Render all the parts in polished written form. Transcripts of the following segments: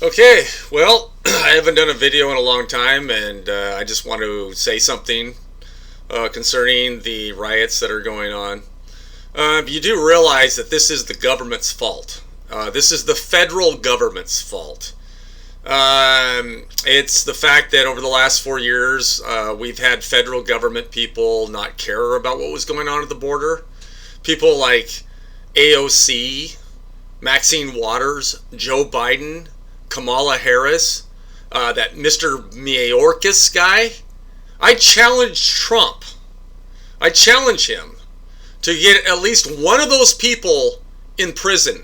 Okay, well, I haven't done a video in a long time, and I just want to say something concerning the riots that are going on. You do realize that this is the government's fault. This is the federal government's fault. It's the fact that over the last 4 years, we've had federal government people not care about what was going on at the border. People like AOC, Maxine Waters, Joe Biden, Kamala Harris, that Mr. Mayorkas guy. I challenge Trump. I challenge him to get at least one of those people in prison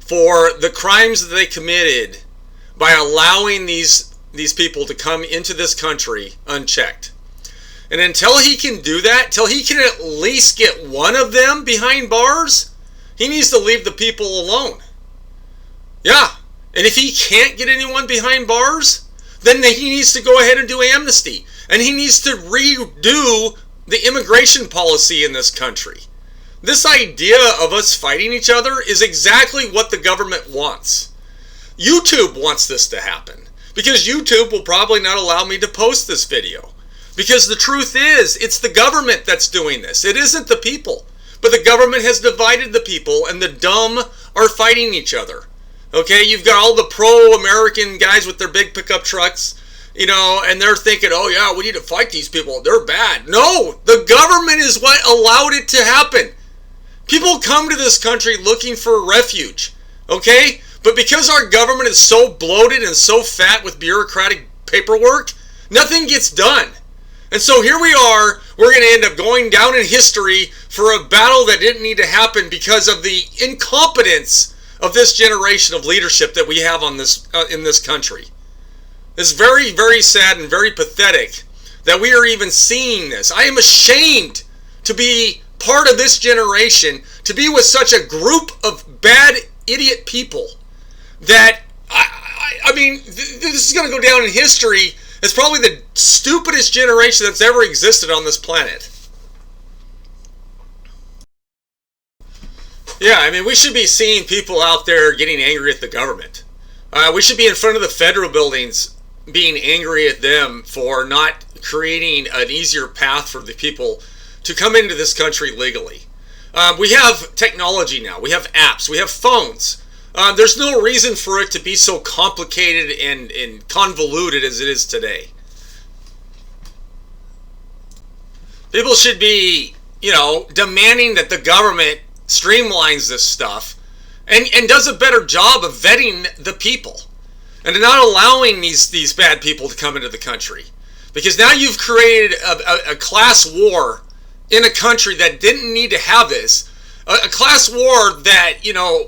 for the crimes that they committed by allowing these people to come into this country unchecked. And until he can do that, till he can at least get one of them behind bars, he needs to leave the people alone. Yeah. And if he can't get anyone behind bars, then he needs to go ahead and do amnesty. And he needs to redo the immigration policy in this country. This idea of us fighting each other is exactly what the government wants. YouTube wants this to happen, because YouTube will probably not allow me to post this video. Because the truth is, it's the government that's doing this. It isn't the people. But the government has divided the people, and the dumb are fighting each other. Okay, you've got all the pro-American guys with their big pickup trucks, and they're thinking, oh yeah, we need to fight these people. They're bad. No, the government is what allowed it to happen. People come to this country looking for refuge, okay? But because our government is so bloated and so fat with bureaucratic paperwork, nothing gets done. And so here we are, we're going to end up going down in history for a battle that didn't need to happen because of the incompetence of this generation of leadership that we have on this in this country. It's very, very sad and very pathetic that we are even seeing this. I am ashamed to be part of this generation, to be with such a group of bad, idiot people that, I mean, this is going to go down in history as probably the stupidest generation that's ever existed on this planet. Yeah, I mean, we should be seeing people out there getting angry at the government. We should be in front of the federal buildings being angry at them for not creating an easier path for the people to come into this country legally. We have technology now. We have apps. We have phones. There's no reason for it to be so complicated and convoluted as it is today. People should be, demanding that the government streamlines this stuff and does a better job of vetting the people and not allowing these bad people to come into the country. Because now you've created a class war in a country that didn't need to have this. A class war that,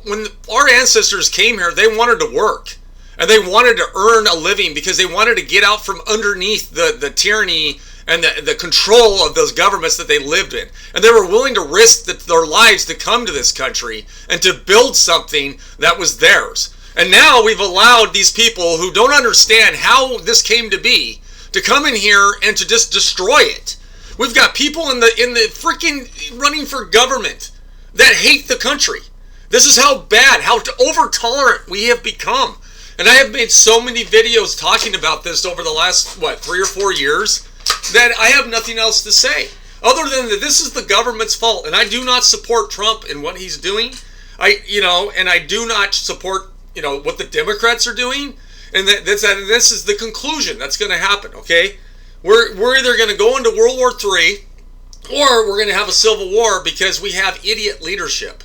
when our ancestors came here, they wanted to work. And they wanted to earn a living because they wanted to get out from underneath the tyranny and the control of those governments that they lived in. And they were willing to risk their lives to come to this country and to build something that was theirs. And now we've allowed these people who don't understand how this came to be to come in here and to just destroy it. We've got people in the freaking running for government that hate the country. This is how bad, how over-tolerant we have become. And I have made so many videos talking about this over the last, 3 or 4 years, that I have nothing else to say. Other than that this is the government's fault. And I do not support Trump and what he's doing. And I do not support, what the Democrats are doing. And this is the conclusion that's going to happen, okay? We're either going to go into World War III or we're going to have a civil war because we have idiot leadership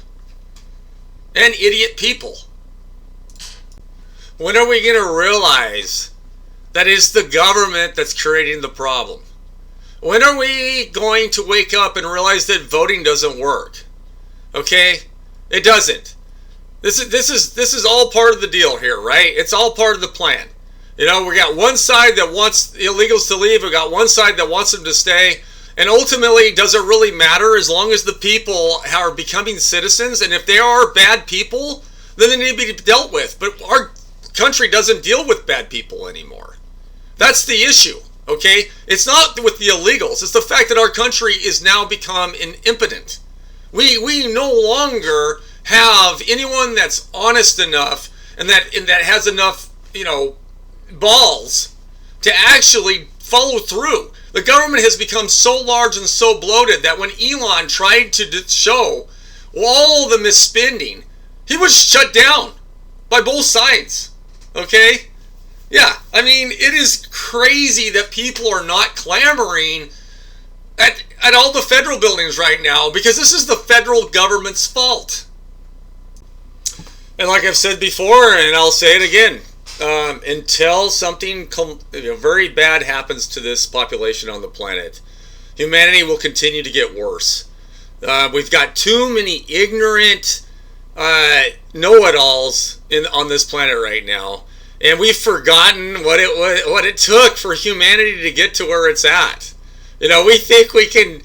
and idiot people. When are we going to realize that it's the government that's creating the problem? When are we going to wake up and realize that voting doesn't work? Okay? It doesn't. This is all part of the deal here, right? It's all part of the plan. We got one side that wants illegals to leave. We got one side that wants them to stay. And ultimately, does it really matter as long as the people are becoming citizens? And if they are bad people, then they need to be dealt with. But our country doesn't deal with bad people anymore. That's the issue, okay? It's not with the illegals. It's the fact that our country is now become impotent. We no longer have anyone that's honest enough and that has enough balls to actually follow through. The government has become so large and so bloated that when Elon tried to show all the misspending, he was shut down by both sides. Okay? Yeah, I mean, it is crazy that people are not clamoring at all the federal buildings right now, because this is the federal government's fault. And like I've said before, and I'll say it again, until something very bad happens to this population on the planet, humanity will continue to get worse. We've got too many ignorant know-it-alls on this planet right now, and we've forgotten what it took for humanity to get to where it's at. We think we can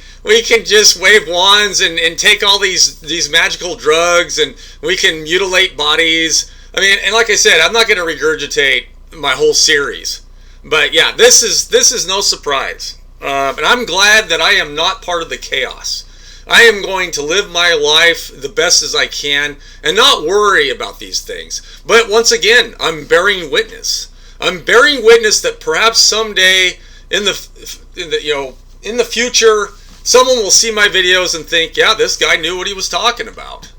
just wave wands and take all these magical drugs, and we can mutilate bodies. I mean, and like I said, I'm not going to regurgitate my whole series, but yeah, this is no surprise, and I'm glad that I am not part of the chaos. I am going to live my life the best as I can and not worry about these things. But once again, I'm bearing witness. I'm bearing witness that perhaps someday in the future, someone will see my videos and think, yeah, this guy knew what he was talking about.